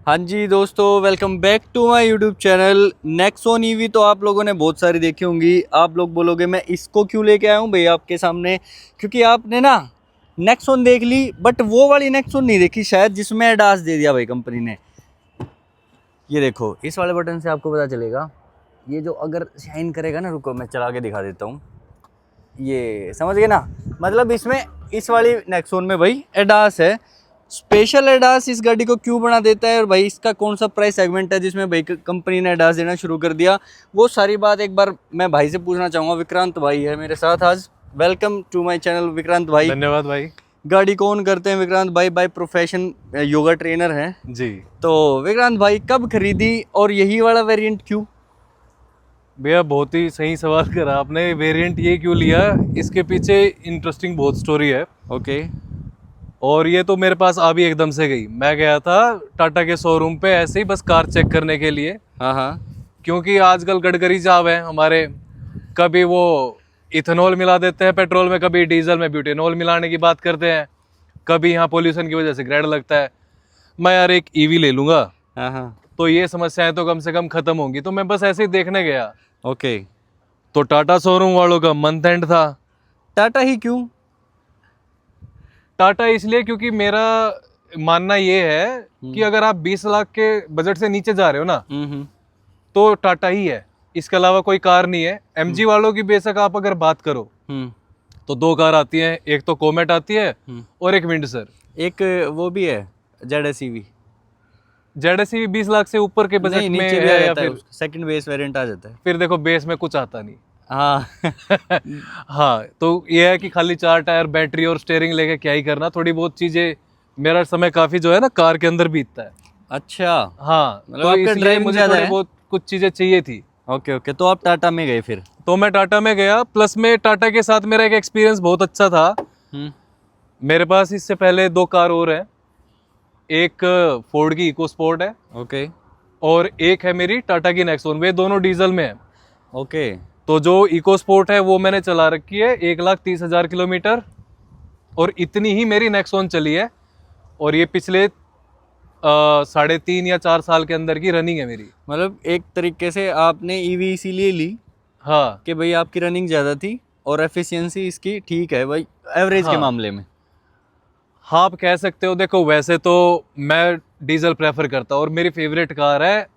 हाँ जी दोस्तों, welcome back to my YouTube channel. Nexon EV तो आप लोगों ने बहुत सारी देखी होंगी। आप लोग बोलोगे मैं इसको क्यों लेके आया हूँ भाई आपके सामने, क्योंकि आपने ना नेक्सॉन देख ली बट वो वाली नेक्सॉन नहीं देखी शायद जिसमें एडास दे दिया भाई कंपनी ने। ये देखो, इस वाले बटन से आपको पता चलेगा। ये जो अगर शाइन करेगा ना, रुको मैं चला के दिखा देता हूँ। ये समझ गए ना, मतलब इसमें इस वाली नेक्सॉन में भाई एडास है। स्पेशल एडास इस गाड़ी को क्यों बना देता है और भाई इसका कौन सा प्राइस सेगमेंट है जिसमें भाई कंपनी ने एडास देना शुरू कर दिया, वो सारी बात एक बार मैं भाई से पूछना चाहूँगा। विक्रांत भाई है मेरे साथ आज। Welcome to my channel Vikrant भाई। धन्यवाद भाई। गाड़ी कौन करते हैं विक्रांत भाई? बाय प्रोफेशन योगा ट्रेनर हैं जी तो विक्रांत भाई कब खरीदी और यही वाला वेरिएंट क्यों? भैया, बहुत ही सही सवाल करा आपने। वेरिएंट ये क्यों लिया, इसके पीछे इंटरेस्टिंग बहुत स्टोरी है। ओके। और ये तो मेरे पास अभी एकदम से गई। मैं गया था टाटा के शोरूम पे ऐसे ही बस कार चेक करने के लिए। हाँ हाँ। क्योंकि आजकल गडकरी साहब हैं हमारे, कभी वो इथेनॉल मिला देते हैं पेट्रोल में, कभी डीजल में ब्यूटेनॉल मिलाने की बात करते हैं, कभी यहाँ पोल्यूशन की वजह से ग्रेड लगता है। मैं यार एक ईवी ले लूँगा, हाँ हाँ। तो ये समस्याएं तो कम से कम खत्म होंगी। तो मैं बस ऐसे ही देखने गया। ओके। तो टाटा शोरूम वालों का मंथ एंड था। टाटा ही क्यों? टाटा इसलिए क्योंकि मेरा मानना ये है कि अगर आप 20 लाख के बजट से नीचे जा रहे हो ना, तो टाटा ही है। इसके अलावा कोई कार नहीं है। एमजी वालों की बेशक आप अगर बात करो तो दो कार आती हैं, एक तो कोमेट आती है और एक विंडसर। एक वो भी है जेड-एसईवी। जेड-एसईवी 20 लाख से ऊपर के बजट में नीचे भी आ है, या जाता है, फिर सेकंड बेस वेरिएंट आ जाता है। फिर देखो बेस में कुछ आता नहीं। हाँ। हाँ, तो ये है कि खाली 4 टायर, बैटरी और स्टीयरिंग लेके क्या ही करना। थोड़ी बहुत चीजें, मेरा समय काफी जो है ना कार के अंदर बीतता है। अच्छा। हाँ, मतलब तो आपका इसलिए ड्राइविंग मुझे ज्यादा थोड़ी है? बहुत कुछ चीजें चाहिए थी। ओके ओके, तो आप टाटा में गए फिर? तो मैं टाटा में गया। प्लस में टाटा के साथ मेरा एक एक्सपीरियंस बहुत अच्छा था। मेरे पास इससे पहले 2 कार और हैं। एक फोर्ड की इको स्पोर्ट है, ओके और एक है मेरी टाटा की नेक्सॉन। वे दोनों डीजल में है। ओके। तो जो इको स्पोर्ट है वो मैंने चला रखी है 1,30,000 किलोमीटर, और इतनी ही मेरी नेक्सॉन चली है। और ये पिछले 3.5 या 4 साल के अंदर की रनिंग है मेरी। मतलब एक तरीके से आपने ईवी इसीलिए ली हाँ कि भाई आपकी रनिंग ज़्यादा थी और एफिशिएंसी इसकी ठीक है भाई, एवरेज के हाँ। मामले में। हाँ, आप कह सकते हो। देखो, वैसे तो मैं डीजल प्रेफर करता हूँ और मेरी फेवरेट कार है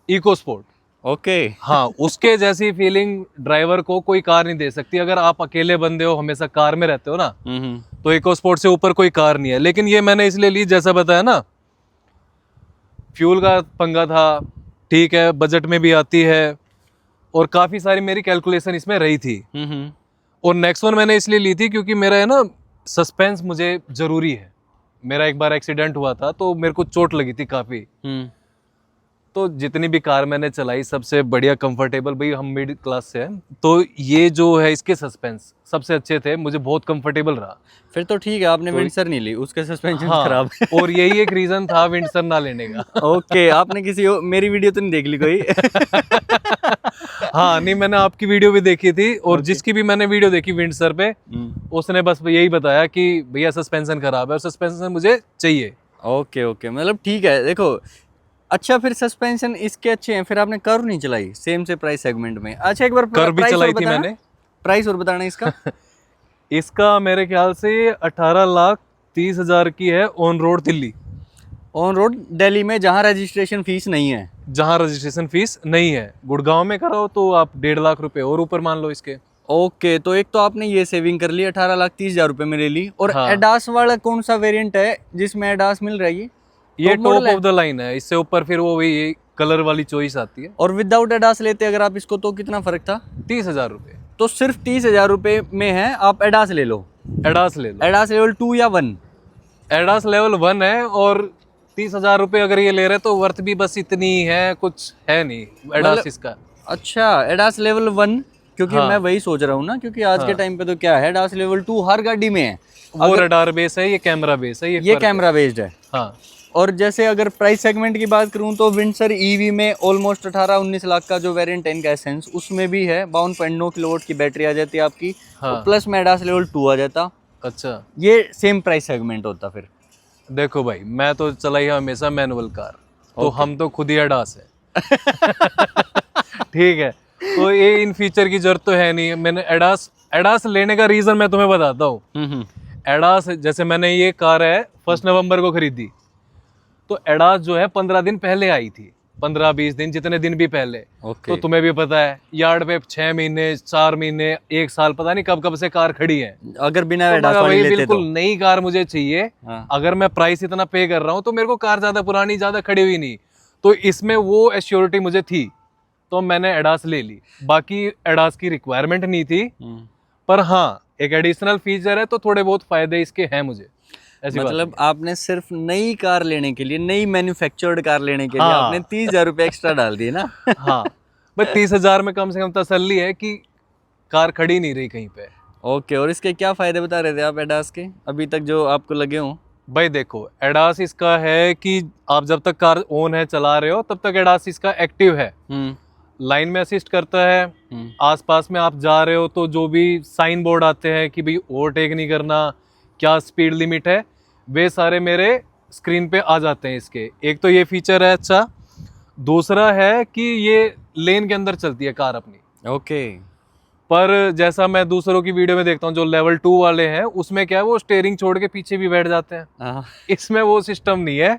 इको स्पोर्ट। ओके। हाँ, उसके जैसी फीलिंग ड्राइवर को कोई कार नहीं दे सकती। अगर आप अकेले बंदे हो, हमेशा कार में रहते हो ना, तो इको स्पोर्ट से ऊपर कोई कार नहीं है। लेकिन ये मैंने इसलिए ली, जैसा बताया ना, फ्यूल का पंगा था। ठीक है, बजट में भी आती है और काफ़ी सारी मेरी कैलकुलेशन इसमें रही थी। और नेक्सॉन मैंने इसलिए ली थी क्योंकि मेरा है ना, सस्पेंस मुझे ज़रूरी है। मेरा एक बार एक्सीडेंट हुआ था तो मेरे को चोट लगी थी काफ़ी। तो जितनी भी कार मैंने चलाई, सबसे बढ़िया कंफर्टेबल, भाई हम मिडिल क्लास से हैं, तो ये जो है इसके सस्पेंस सबसे अच्छे थे। मुझे बहुत कंफर्टेबल रहा। फिर तो ठीक है, आपने विंडसर नहीं ली, उसके सस्पेंशन हाँ, खराब है। और यही एक रीज़न था विंडसर ना लेने का। ओके, आपने किसी मेरी वीडियो तो नहीं देख ली कोई? हाँ, नहीं, मैंने आपकी वीडियो भी देखी थी, और जिसकी भी मैंने वीडियो देखी विंडसर पे, उसने बस यही बताया कि भैया सस्पेंशन खराब है और सस्पेंशन मुझे चाहिए। ओके ओके, मतलब ठीक है। देखो, अच्छा फिर सस्पेंशन इसके अच्छे हैं, फिर आपने कर्व नहीं चलाई सेम से प्राइस सेगमेंट में? अच्छा, एक बार कर्व भी चलाई थी मैंने। प्राइस और बताना इसका। इसका मेरे ख्याल से 18,30,000 की है, on road Delhi. On road Delhi में, जहाँ रजिस्ट्रेशन फीस नहीं है? जहाँ रजिस्ट्रेशन फीस नहीं है। गुड़गांव में कराओ तो आप 1.5 लाख रुपए और ऊपर मान लो इसके। ओके, तो एक तो आपने ये सेविंग कर ली, 18,30,000 रुपये में ले ली। और हाँ। एडास वाला कौन सा वेरिएंट है जिसमें एडास मिल रहा है? ये टॉप ऑफ द लाइन है। इससे ऊपर फिर वो वही कलर वाली चॉइस आती है। और विदाउट एडास लेते अगर आप इसको तो कितना फर्क था? 30,000 रुपये। तो सिर्फ 30,000 रुपये में है, आप एडास ले लो। एडास ले लो। एडास लेवल 2 या 1? एडास लेवल 1 है, और 30,000 रुपये अगर ये ले रहे तो वर्थ भी बस इतनी ही है, कुछ है नहीं एडास इसका। अच्छा, एडास लेवल 1, क्योंकि हाँ। मैं वही सोच रहा हूँ ना, क्योंकि आज के टाइम पे तो क्या है, एडास लेवल 2 हर गाड़ी में है। वो रडार बेस है, ये कैमरा बेस है। ये कैमरा बेस्ड है। हाँ। और जैसे अगर प्राइस सेगमेंट की बात करूं तो विंडसर ईवी में ऑलमोस्ट 18-19 लाख का जो वेरिएंट है इनका एसेंस, उसमें भी है 52.9 किलोवाट की बैटरी आ जाती है आपकी। हाँ। प्लस में एडास लेवल 2 आ जाता। अच्छा, ये सेम प्राइस सेगमेंट होता फिर? देखो भाई, मैं तो चलाई हूँ हमेशा मैनुअल कार। तो हम तो खुद ही एडास है। ठीक है, तो ये इन फीचर की जरूरत तो है नहीं। मैंने एडास लेने का रीजन मैं तुम्हें बताता हूँ। एडास, जैसे मैंने ये कार है 1 नवंबर को खरीदी, तो एडास जो है 15 दिन पहले आई थी, 15-20 दिन, जितने दिन भी पहले। तो तुम्हें भी पता है यार्ड पे 6 महीने, 4 महीने, 1 साल, पता नहीं कब कब से कार खड़ी है। अगर बिना तो एडास वाली भाई लेते बिल्कुल तो नई कार मुझे चाहिए। अगर मैं प्राइस इतना पे कर रहा हूँ तो मेरे को कार ज्यादा पुरानी, ज्यादा खड़ी हुई नहीं, तो इसमें वो एश्योरिटी मुझे थी, तो मैंने एडास ले ली। बाकी एडास की रिक्वायरमेंट नहीं थी, पर हाँ एक एडिशनल फीचर है, तो थोड़े बहुत फायदे इसके हैं मुझे। ऐसी मतलब आपने सिर्फ नई कार लेने के लिए, नई मैन्युफैक्चर्ड कार लेने के लिए हाँ। आपने 30,000 रुपए एक्स्ट्रा डाल दिए ना। हाँ भाई, 30,000 में कम से कम तसल्ली है कि कार खड़ी नहीं रही कहीं पे। ओके, और इसके क्या फायदे बता रहे थे आप एडास के अभी तक जो आपको लगे हों? भाई देखो, एडास इसका है कि आप जब तक कार ऑन है, चला रहे हो, तब तक एडास इसका एक्टिव है, लाइन में असिस्ट करता है। आसपास में आप जा रहे हो तो जो भी साइन बोर्ड आते हैं कि भाई ओवरटेक नहीं करना, क्या स्पीड लिमिट है, वे सारे मेरे स्क्रीन पे आ जाते हैं इसके। एक तो ये फीचर है अच्छा। दूसरा है कि ये लेन के अंदर चलती है कार अपनी। ओके। पर जैसा मैं दूसरों की वीडियो में देखता हूँ जो लेवल 2 वाले हैं, उसमें क्या है, वो स्टेयरिंग छोड़ के पीछे भी बैठ जाते हैं। इसमें वो सिस्टम नहीं है।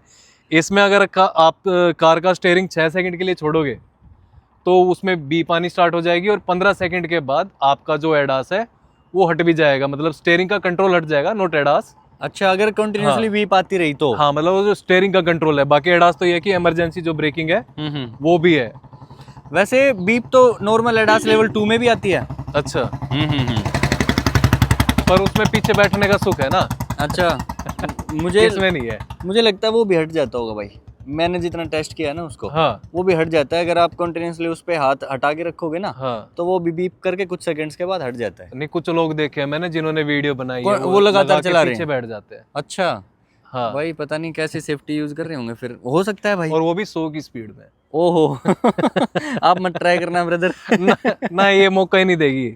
इसमें अगर आप कार का स्टेयरिंग 6 सेकंड के लिए छोड़ोगे तो उसमें बीप आनी स्टार्ट हो जाएगी, और 15 सेकंड के बाद आपका जो एडास है वो हट भी जाएगा, मतलब स्टेयरिंग का कंट्रोल हट जाएगा, नोट एडास। अच्छा, अगर कंटिन्यूअसली बीप आती रही तो? हाँ, मतलब वो जो स्टेयरिंग का कंट्रोल है। बाकी एडास तो ये है कि इमरजेंसी जो ब्रेकिंग है वो भी है। वैसे बीप तो नॉर्मल एडास लेवल 2 में भी आती है। अच्छा। पर उसमें पीछे बैठने का सुख है ना। अच्छा। मुझे इसमें नहीं है। मुझे लगता है वो भी हट जाता होगा भाई, मैंने जितना टेस्ट किया है ना उसको। हाँ। वो भी हट जाता है, अगर आप कंटिन्यूअसली उस पे हाथ हटा के रखोगे ना। हाँ। तो वो भी बीप करके कुछ सेकंड्स के बाद हट जाता है। नहीं, कुछ लोग देखे हैं मैंने जिन्होंने वीडियो बनाई है, वो लगातार लगा के चला रहे पीछे हैं। बैठ जाते हैं। अच्छा। हाँ भाई पता नहीं कैसी सेफ्टी यूज कर रहे होंगे, फिर हो सकता है भाई। और वो भी 100 की स्पीड में। ओहो। आप मत ट्राई करना ब्रदर। ना ये मौका ही नहीं देगी।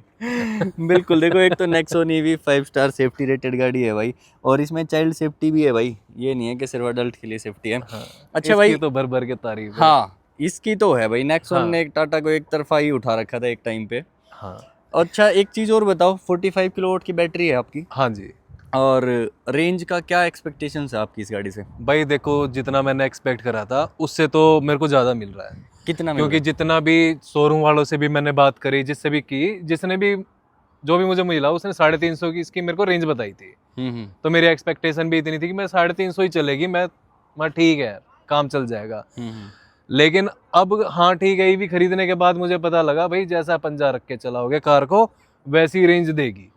बिल्कुल, देखो एक तो Nexon EV 5 star safety rated गाड़ी है भाई, और इसमें चाइल्ड सेफ्टी भी है भाई, ये नहीं है कि सिर्फ अडल्ट के लिए सेफ्टी है। हाँ, अच्छा भाई, तो भर भर के तारीफ है। हाँ इसकी तो है भाई, नेक्सॉन हाँ। ने एक टाटा को एक तरफा ही उठा रखा था एक टाइम पे। हाँ। अच्छा, एक चीज और बताओ, 45 किलोवाट की बैटरी है आपकी, हाँ जी। और रेंज का क्या एक्सपेक्टेशंस है आपकी इस गाड़ी से? भाई देखो, जितना मैंने एक्सपेक्ट करा था उससे तो मेरे को ज़्यादा मिल रहा है। कितना मिल क्योंकि जितना भी शोरूम वालों से भी मैंने बात करी, जिससे भी की, जिसने भी जो भी मुझे मिला, उसने 350 की इसकी मेरे को रेंज बताई थी। तो मेरी एक्सपेक्टेशन भी इतनी थी कि मैं 350 ही चलेगी, मैं ठीक है, काम चल जाएगा। लेकिन अब हाँ ठीक है, ये भी खरीदने के बाद मुझे पता लगा भाई, जैसा पंजा रख के चलाओगे कार को वैसी रेंज देगी।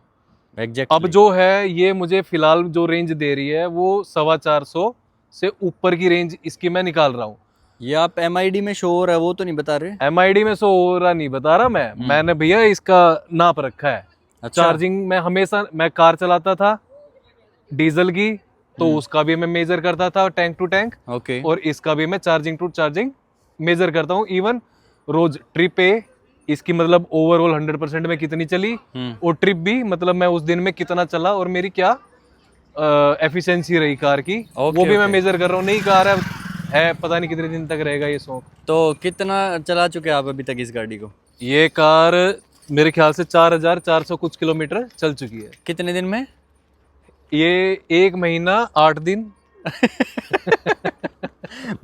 Exactly. अब जो है ये मुझे फिलहाल जो रेंज दे रही है वो 450 से ऊपर की रेंज इसकी मैं निकाल रहा हूँ। ये आप MID में शो हो रहा है वो तो नहीं बता रहे? MID में सो हो रहा नहीं बता रहा मैंने भैया इसका नाप रखा है। अच्छा। चार्जिंग में हमेशा मैं कार चलाता था डीजल की, तो उसका भी मैं मेजर करता था टैंक टू टैंक। ओके। और इसका भी मैं चार्जिंग टू चार्जिंग मेजर करता हूँ। इवन रोज ट्रिप पे इसकी मतलब ओवरऑल 100% में कितनी चली, और ट्रिप भी मतलब मैं उस दिन में कितना चला और मेरी क्या एफिशिएंसी रही कार की, वो भी मैं मेजर कर रहा हूँ। नई कार है पता नहीं कितने दिन तक रहेगा ये शौक। तो कितना चला चुके आप अभी तक इस गाड़ी को? ये कार मेरे ख्याल से 4400 कुछ किलोमीटर चल चुकी है। कितने दिन में? ये 1 महीना 8 दिन।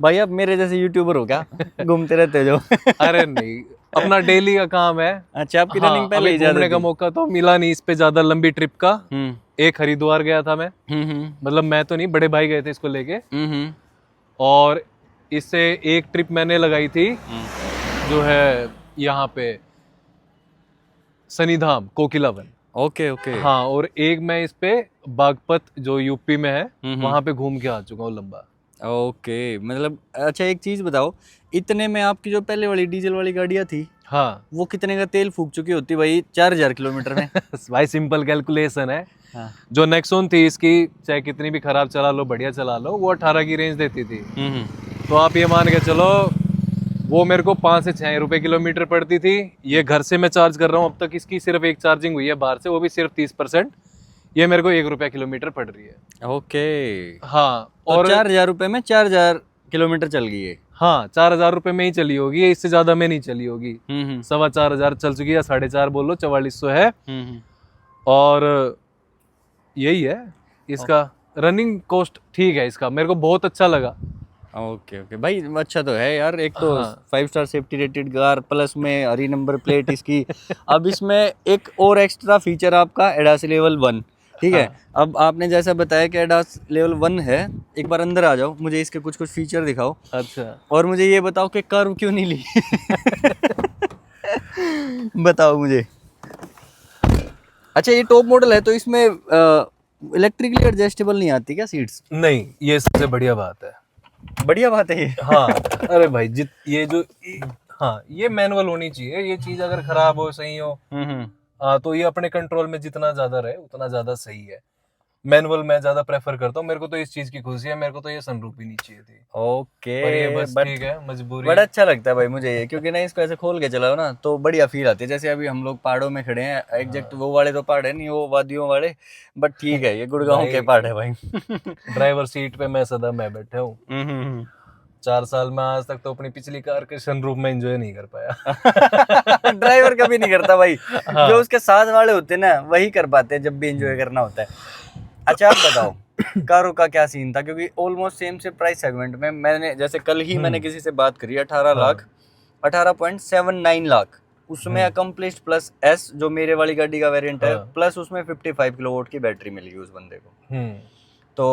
भाई आप मेरे जैसे यूट्यूबर हो क्या, घूमते रहते हो जो? अरे नहीं, अपना डेली का काम है। अच्छा, आपकी हाँ, रनिंग पहले ही अभी ज्यादा घूमने का थी। मौका तो मिला नहीं इस पे ज्यादा लंबी ट्रिप का। एक हरिद्वार गया था मैं, मतलब मैं तो नहीं, बड़े भाई गए थे इसको लेके। और इससे एक ट्रिप मैंने लगाई थी जो है यहाँ पे शनिधाम कोकिलावन। Okay okay. हाँ, और एक मैं इस पे बागपत जो यूपी में है वहां पे घूम के आ चुका हूँ लंबा। ओके, मतलब अच्छा एक चीज बताओ, इतने में आपकी जो पहले वाली डीजल वाली गाड़ियाँ थी, हाँ, वो कितने का तेल फूक चुकी होती भाई 4000 किलोमीटर में? भाई सिंपल कैलकुलेशन है। हाँ। जो नेक्सॉन थी इसकी, चाहे कितनी भी खराब चला लो बढ़िया चला लो, वो 18 की रेंज देती थी। तो आप ये मान के चलो वो मेरे को 5 से 6 रुपए किलोमीटर पड़ती थी। ये घर से मैं चार्ज कर रहा हूँ अब तक, इसकी सिर्फ एक चार्जिंग हुई है बाहर से, वो भी सिर्फ 30%। ये मेरे को 1 रुपया किलोमीटर पड़ रही है। ओके। हाँ, और 4000 रुपए में 4000 किलोमीटर चल गई है। हाँ 4,000 रुपए में ही चली होगी, ये इससे ज्यादा में नहीं चली होगी। 4,500 चल चुकी है, 4,500 बोलो, 4400 है। और यही है इसका रनिंग कॉस्ट, ठीक है इसका, मेरे को बहुत अच्छा लगा। ओके ओके भाई, अच्छा तो है यार। एक तो हाँ। 5 star safety rated car, plus में हरी नंबर प्लेट इसकी। अब इसमें एक और एक्स्ट्रा फीचर आपका एडास लेवल 1, ठीक है। अब आपने जैसा बताया कि एडास लेवल 1 है, एक बार अंदर आ जाओ, मुझे इसके कुछ कुछ फीचर दिखाओ। अच्छा, और मुझे ये बताओ कि कर्व क्यों नहीं ली। बताओ मुझे। अच्छा, ये टॉप मॉडल है तो इसमें इलेक्ट्रिकली एडजस्टेबल नहीं आती क्या सीट्स? नहीं, ये सबसे बढ़िया बात है। बढ़िया बात है ये। हाँ, अरे भाई हाँ, ये मैनुअल होनी चाहिए। ये चीज अगर खराब हो, सही हो, हाँ, तो ये अपने कंट्रोल में जितना ज्यादा रहे उतना ज्यादा सही है। मैनुअल मैं ज्यादा प्रेफर करता हूँ, मेरे को तो इस चीज की खुशी है। मेरे को तो ये सनरूफ भी नहीं चाहिए थी। ओके, पर ये बस ठीक है, मजबूरी। बड़ा अच्छा लगता है भाई मुझे ये, क्योंकि ना इसको ऐसे खोल के चलाओ ना तो बढ़िया फील आती है। जैसे अभी हम लोग पहाड़ों में खड़े हैं, एग्जैक्ट वो वाले तो पहाड़ है नहीं, वो वादियों वाले, बट ठीक है, ये गुड़गांव के पहाड़ है भाई। ड्राइवर सीट पे मैं बैठा हूँ 4 साल में, आज तक तो अपनी पिछली कार के सनरूफ में एंजॉय नहीं कर पाया। ड्राइवर कभी नहीं करता भाई। हाँ। जो उसके साथ वाले होते हैं ना वही कर पाते हैं जब भी एंजॉय करना होता है। अच्छा, आप बताओ कारों का क्या सीन था, क्योंकि ऑलमोस्ट सेम से प्राइस सेगमेंट में मैंने, जैसे कल ही मैंने किसी से बात करी, 18 लाख, 18.79 लाख, उसमें अकम्प्लिश्ड प्लस एस जो मेरे वाली गाड़ी का वेरिएंट है, प्लस उसमें 55 किलोवाट की बैटरी मिलेगी उस बंदे को। तो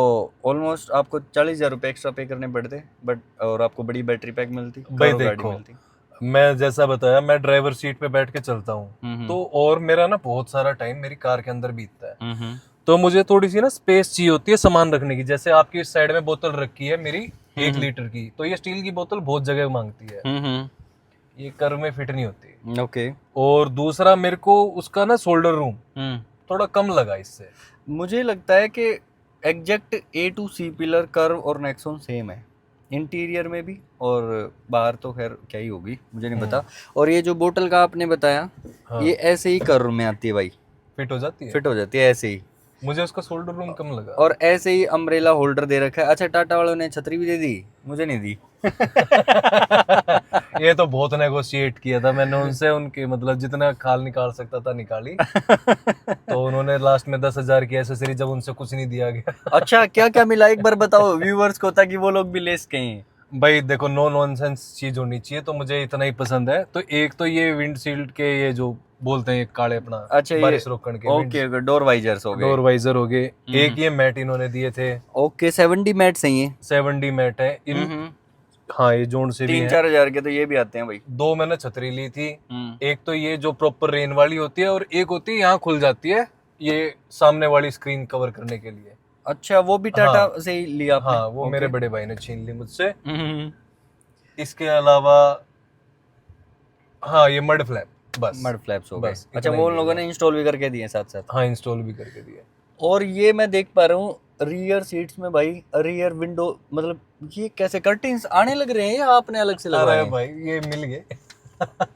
ऑलमोस्ट आपको 40,000 रुपये एक्स्ट्रा पे करने पड़ते, बट और आपको बड़ी बैटरी पैक मिलती, भाई देखो, मिलती। मैं जैसा बताया, मैं ड्राइवर सीट पे बैठ के चलता हूँ, तो और मेरा ना बहुत सारा टाइम मेरी कार के अंदर बीतता है। तो मुझे थोड़ी सी ना स्पेस चाहिए होती है सामान रखने की। जैसे आपकी इस साइड में बोतल रखी है मेरी 1 लीटर की, तो ये स्टील की बोतल बहुत जगह मांगती है, ये कर्व में फिट नहीं होती। ओके। और दूसरा, मेरे को उसका ना शोल्डर रूम थोड़ा कम लगा इससे। मुझे लगता है कि exact A to C pillar, curve और नेक्सॉन सेम है, इंटीरियर में भी और बाहर तो खैर क्या ही होगी, मुझे नहीं पता। और ये जो बोतल का आपने बताया, ये ऐसे ही कर्व में आती है भाई, फिट हो जाती है, फिट हो जाती है ऐसे ही। मुझे उसका शोल्डर रूम कम लगा। और ऐसे ही अम्ब्रेला होल्डर दे रखा है। अच्छा, टाटा वालों ने छतरी भी दे दी, मुझे नहीं दी। ये तो बहुत नेगोशिएट किया था मैंने उनसे, उनके मतलब जितना खाल निकाल सकता था निकाली। तो उन्होंने लास्ट में 10,000 की एसेसरी, जब उनसे कुछ नहीं दिया गया। अच्छा, क्या क्या मिला एक बार बताओ व्यूअर्स को, ताकि वो लोग भी ले सकें। भाई देखो, नो नॉनसेंस चीज होनी चाहिए, तो मुझे इतना ही पसंद है। तो एक तो ये विंडशील्ड के ये जो बोलते हैं काले अपना, अच्छा, बारिश रोकने के, ओके, डोर वाइजर्स हो गए, डोर वाइजर हो गए। एक ये मैट इन्होंने दिए थे। ओके, 70 मैट सही है, 70 मैट है इन। हाँ, ये जोन से भी 3-4 हजार के तो ये भी आते हैं भाई। 2 मैंने छतरी ली थी। एक तो ये जो प्रॉपर रेन वाली होती है, और एक होती है यहाँ खुल जाती है, ये सामने वाली स्क्रीन कवर करने के लिए। अच्छा, वो भी टाटा से ही लिया आपने? हाँ, वो मेरे बड़े भाई ने छीन ली मुझसे। इसके अलावा हाँ, ये मड फ्लैप, बस मड फ्लैप्स हो गए। अच्छा, इतना वो ही उन लोगों ने इंस्टॉल भी करके दिए साथ साथ? हाँ, इंस्टॉल भी करके दिए। और ये मैं देख पा रहा हूँ रियर सीट्स में भाई, रियर विंडो, मतलब ये कैसे कर्टेन्स आने लग रहे हैं या आपने अलग से लगाए हैं? भाई ये मिल गए।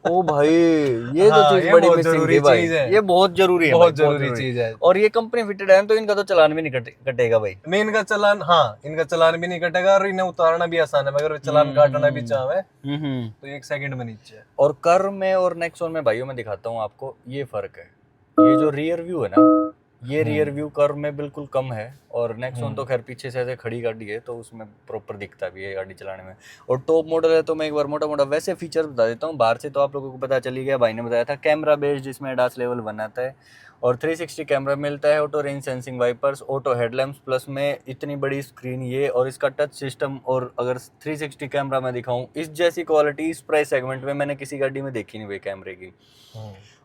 ओ भाई, ये तो चीज बड़ी मिसिंग थी भाई, ये बहुत जरूरी है, बहुत जरूरी चीज है। और ये कंपनी फिटेड है तो इनका तो चालान भी नहीं कटेगा भाई। नहीं, इनका चालान, हाँ, इनका चालान भी नहीं कटेगा, और इन्हें उतारना भी आसान है। अगर चालान काटना भी चाहे तो 1 सेकंड में नीचे है। और कर्व में और नेक्सॉन में भाइयों, मैं दिखाता हूँ आपको, ये फर्क है। ये जो रियर व्यू है ना, ये रियर व्यू कर्व में बिल्कुल कम है, और नेक्सॉन तो खैर पीछे से ऐसे खड़ी गाड़ी है तो उसमें प्रॉपर दिखता भी है गाड़ी चलाने में। और टॉप मॉडल है तो मैं एक बार मोटा मोटा वैसे फीचर्स बता देता हूँ। बाहर से तो आप लोगों को पता चली गया, भाई ने बताया था, कैमरा बेस्ड जिसमें एडास लेवल 1 आता है, और 360 कैमरा मिलता है, auto range sensing wipers, auto headlamps, plus में इतनी बड़ी स्क्रीन ये, और इसका टच सिस्टम। और अगर 360 कैमरा मैं दिखाऊं, इस जैसी क्वालिटी इस प्राइस सेगमेंट में मैंने किसी गाड़ी में देखी नहीं हुई कैमरे की।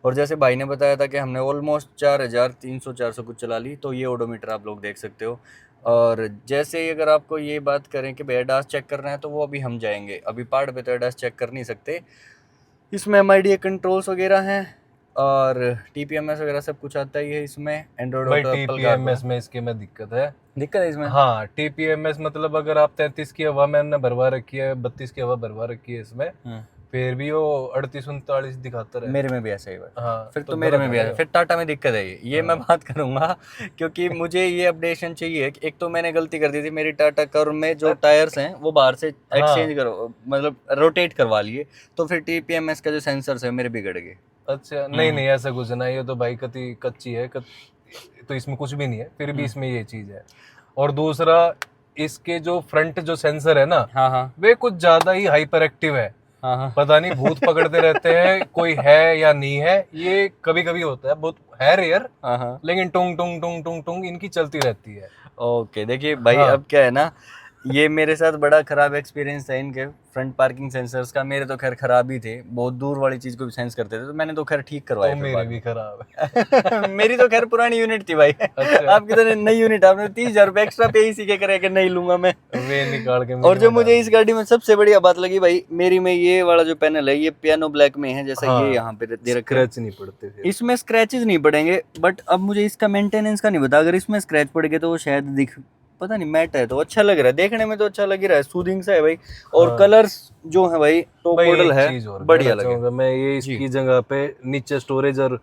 और जैसे भाई ने बताया था कि हमने ऑलमोस्ट 4,300-400 कुछ चला ली, तो ये ओडोमीटर आप लोग देख सकते हो। और जैसे ही अगर आपको ये बात करें कि भाई एडास चेक करना है, तो वो अभी हम जाएंगे, अभी पहाड़ पे तो एडास चेक कर नहीं सकते। इसमें MIDA कंट्रोल्स वगैरह हैं, और TPMS वगैरह सब कुछ आता ही है इसमें। एंड्रॉइड ऑटो, एप्पल TPMS में इसके में दिक्कत है इसमें। हाँ, TPMS मतलब अगर आप 33 की हवा मैंने भरवा रखी है, 32 की हवा भरवा रखी है इसमें, फिर भी वो 38-39 दिखाता रहे। मेरे में भी ऐसा ही हुआ। हाँ, फिर तो मेरे में भी ऐसा, फिर टाटा में दिक्कत है ये मैं बात करूंगा क्योंकि मुझे ये अपडेशन चाहिए। एक तो मैंने गलती कर दी थी, मेरी टाटा कर्व में जो टायर्स हैं वो बाहर से एक्सचेंज करो, मतलब रोटेट करवा लिए, तो फिर टीपीएमएस का जो सेंसर्स है मेरे बिगड़ गए। अच्छा, नहीं नहीं ऐसा कुछ ना, ये तो भाई कच्ची है तो इसमें कुछ भी नहीं है, फिर भी इसमें ये चीज है। और दूसरा, इसके जो फ्रंट जो सेंसर है ना, हाँ हाँ वे कुछ ज्यादा ही हाइपर एक्टिव है। हाँ हाँ। पता नहीं भूत पकड़ते रहते हैं, कोई है या नहीं है, ये कभी कभी होता है, बहुत है रेयर, हाँ हाँ। लेकिन टुंग टुंग टुंग टुंग टुंग इनकी चलती रहती है। ओके, देखिए भाई हाँ। अब क्या है ना, ये मेरे साथ बड़ा खराब एक्सपीरियंस था इनके फ्रंट पार्किंग सेंसर्स का। मेरे तो खैर खराब ही थे, बहुत दूर वाली चीज को भी सेंस करते थे, तो मैंने तो खैर ठीक करवाए तो फिर मेरे बाद भी में। खराब है। मेरी तो खैर पुरानी यूनिट थी भाई। अच्छा। आपकी तो नई यूनिट, आपने 30,000 रुपये एक्स्ट्रा पे इसी के करे कि नहीं लूंगा मैं। वे निकाल के और जो मुझे इस गाड़ी में सबसे बढ़िया बात लगी भाई, मेरी में ये वाला जो पैनल है ये पियानो ब्लैक में है, जैसा हाँ, ये यहाँ पे दे रखा है। स्क्रैच नहीं पड़ते फिर। इसमें स्क्रैचेस नहीं पड़ेंगे, बट अब मुझे इसका मेंटेनेंस का नहीं पता। अगर इसमें स्क्रैच पड़ गए तो वो शायद दिख, पता नहीं, मैट है तो अच्छा लग रहा है देखने में, तो अच्छा लग ही रहा है, सूदिंग सा है भाई। और हाँ। कलर्स जो है भाई टॉप भाई मॉडल एक है, चीज और बढ़िया कहना लगे। चाहूंगा मैं, ये इसकी जगह पे नीचे स्टोरेज और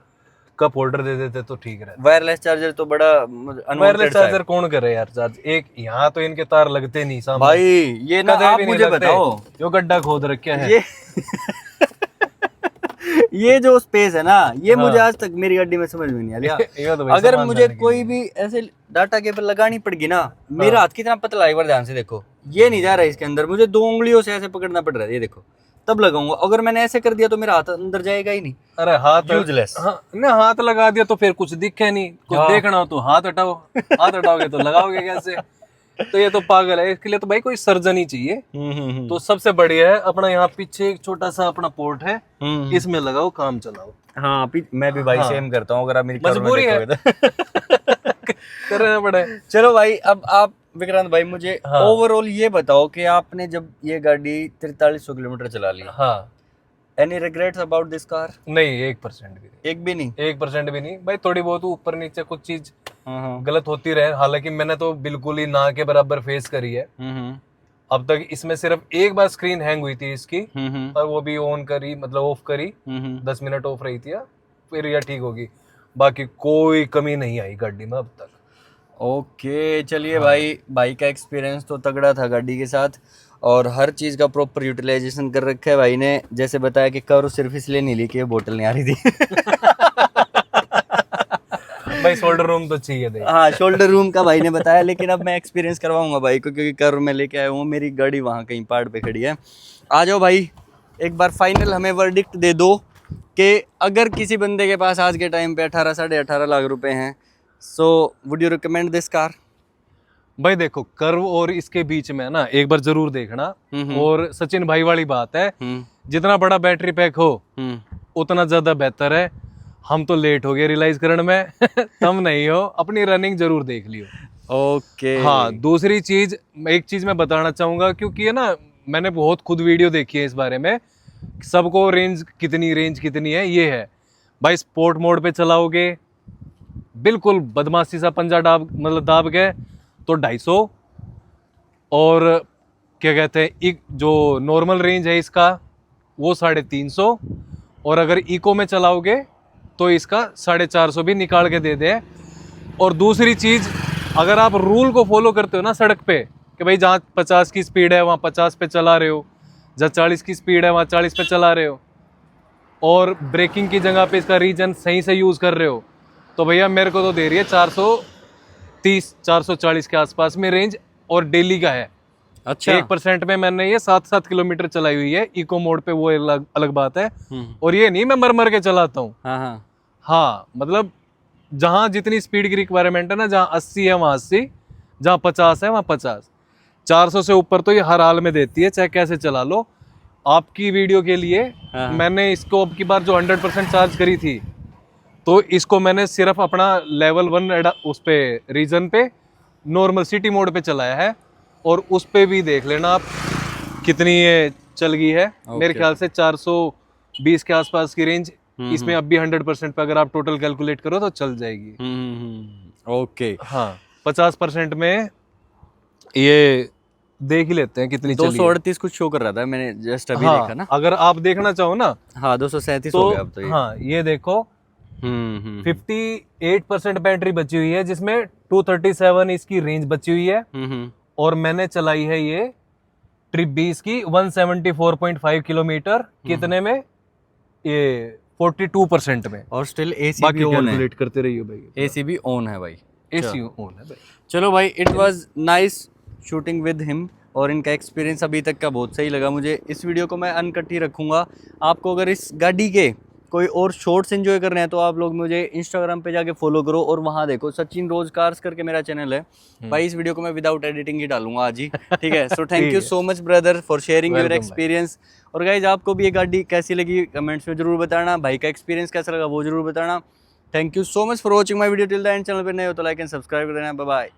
कप होल्डर दे देते तो ठीक रहता। वायरलेस चार्जर तो बड़ा वायरलेस अनवांटेड सा है चार्जर कौन करे यार चार्ज, एक यहाँ तो इनके तार लगते नहीं सामने भाई। ये ना कदे आप भी नहीं मुझे लगते। बताओ, यो गड्ढा खोद रखे है ये ये जो स्पेस है ना, ये हाँ। मुझे आज तक मेरी गाड़ी में समझ में नहीं आया। ये तो भाई अगर सामान मुझे जाने के कोई लिए। भी ऐसे डाटा केबल लगानी पड़गी ना, मेरा हाथ कितना पतला है, एक बार ध्यान से देखो, ये नहीं जा रहा है इसके अंदर, मुझे 2 उंगलियों से ऐसे पकड़ना पड़ रहा है, ये देखो, तब लगाऊंगा। अगर मैंने ऐसे कर दिया तो मेरा हाथ अंदर जाएगा ही नहीं। अरे हाथ यूजलेस। हाँ, ना हाथ लगा दिया तो फिर कुछ दिखे नहीं, कुछ हाँ। देखना हो तो हाथ हटाओ, हाथ हटाओगे तो लगाओगे कैसे? तो ये तो पागल है, इसके लिए तो भाई कोई सर्जन ही चाहिए। तो सबसे बढ़िया है अपना यहाँ पीछे एक छोटा सा अपना पोर्ट है, इसमें लगाओ, काम चलाओ। हाँ, मैं भी भाई हाँ। सेम करता हूँ, अगर आप मेरी कार में मजबूरी है। देखोगे तो। करना पड़े। चलो भाई, अब आप विक्रांत भाई मुझे हाँ। ओवरऑल ये बताओ कि आपने जब ये गाड़ी 4300 किलोमीटर चला ली, हाँ, any regrets about this car? नहीं 1% भी नहीं, एक भी नहीं? 1% भी नहीं भाई। थोड़ी बहुत ऊपर नीचे कुछ चीज हाँ गलत होती रहे, हालांकि मैंने तो बिल्कुल ही ना के बराबर फेस करी है अब तक। इसमें सिर्फ एक बार स्क्रीन हैंग हुई थी इसकी, और वो भी ऑन करी, मतलब ऑफ करी, 10 मिनट ऑफ रही थी, फिर यह ठीक होगी। बाकी कोई कमी नहीं आई गाड़ी में अब तक। ओके, चलिए भाई का एक्सपीरियंस तो तगड़ा था गाड़ी के साथ, और हर चीज़ का प्रॉपर यूटिलाइजेशन कर रखा है भाई ने। जैसे बताया कि कर्व सिर्फ इसलिए नहीं ली कि बोतल नहीं आ रही थी। भाई शोल्डर रूम तो चाहिए थे। हाँ, शोल्डर रूम का भाई ने बताया, लेकिन अब मैं एक्सपीरियंस करवाऊंगा भाई को, क्योंकि कर्व में लेके आया हूँ, मेरी गाड़ी वहाँ कहीं पहाड़ पे खड़ी है। आ जाओ भाई, एक बार फाइनल हमें वर्डिक्ट दे दो कि अगर किसी बंदे के पास आज के टाइम पे 18 साढ़े 18 लाख रुपए हैं, so would you recommend this car? भाई देखो, कर्व और इसके बीच में ना एक बार जरूर देखना। और सचिन भाई वाली बात है, जितना बड़ा बैटरी पैक हो उतना ज्यादा बेहतर है। हम तो लेट हो गए रियलाइज करने में। तुम नहीं हो, अपनी रनिंग जरूर देख लियो। ओके। हाँ, दूसरी चीज, एक चीज मैं बताना चाहूंगा, क्योंकि है ना, मैंने बहुत खुद वीडियो देखी है इस बारे में, सबको रेंज कितनी है, ये है भाई। स्पोर्ट मोड पे चलाओगे, बिल्कुल बदमाशी सा पंजा दाब गए तो 250, और क्या कहते हैं, एक जो नॉर्मल रेंज है इसका वो 350, और अगर इको में चलाओगे तो इसका 450 भी निकाल के दे दे। और दूसरी चीज, अगर आप रूल को फॉलो करते हो ना सड़क पे, कि भाई जहाँ 50 की स्पीड है वहाँ 50 पे चला रहे हो, जहाँ 40 की स्पीड है वहाँ 40 पे चला रहे हो, और ब्रेकिंग की जगह पे इसका रीजन सही से यूज कर रहे हो, तो भैया मेरे को तो दे रही है 430 440 के आसपास में रेंज, और डेली का है। अच्छा। 1% में मैंने ये 7-7 किलोमीटर चलाई हुई है इको मोड पे, वो अलग बात है। और ये नहीं मैं मर के चलाता हूँ। हाँ, मतलब जहाँ जितनी स्पीड की रिक्वायरमेंट है ना, जहाँ 80 है वहाँ 80, जहाँ 50 है वहाँ 50, 400 से ऊपर तो ये हर हाल में देती है, चाहे कैसे चला लो। आपकी वीडियो के लिए मैंने इसको अब की बार जो 100% चार्ज करी थी, तो इसको मैंने सिर्फ अपना लेवल 1 उस पे रीजन पे नॉर्मल सिटी मोड पे चलाया है, और उस पे भी देख लेना आप कितनी ये चल गई है। मेरे ख्याल से 420 के आसपास की रेंज इसमें अब भी 100% पे अगर आप टोटल कैलकुलेट करो तो चल जाएगी। ओके। हाँ, 50% में ये देख ही लेते हैं कितनी चली है। 238 कुछ शो कर रहा था, मैंने जस्ट अभी हाँ, देखा ना। अगर आप देखना चाहो ना हाँ 237 तो हो गया अब तो ये। हाँ ये देखो 58% बैटरी बची हुई है, जिसमें 237 इसकी रेंज बची हुई है। और मैंने चलाई है ये ट्रिप 20 की 174.5 किलोमीटर कितने में, ये 42% में। और स्टिल एसी बाकी भी ऑन है, कैलकुलेट करते रहिए भाई, एसी भी ऑन है भाई। एसी ऑन है भाई। चलो भाई, it was nice shooting with him, और इनका एक्सपीरियंस अभी तक का बहुत सही लगा मुझे। इस वीडियो को मैं अनकट ही रखूँगा। आपको अगर इस गाड़ी के कोई और शॉर्ट्स एंजॉय करने हैं तो आप लोग मुझे इंस्टाग्राम पे जाके फॉलो करो और वहाँ देखो, सचिन रोज कार्स करके मेरा चैनल है भाई। इस वीडियो को मैं विदाउट एडिटिंग ही डालूंगा आज ही, ठीक है। So thank you so much brother for sharing your experience. और गाइज आपको भी ये गाड़ी कैसी लगी कमेंट्स में जरूर बताना, भाई का एक्सपीरियंस कैसा लगा वो जरूर बताना। Thank you so much for watching my video till the end. Channel पर नए हो तो लाइक एंड सब्सक्राइब कर देना। Bye bye.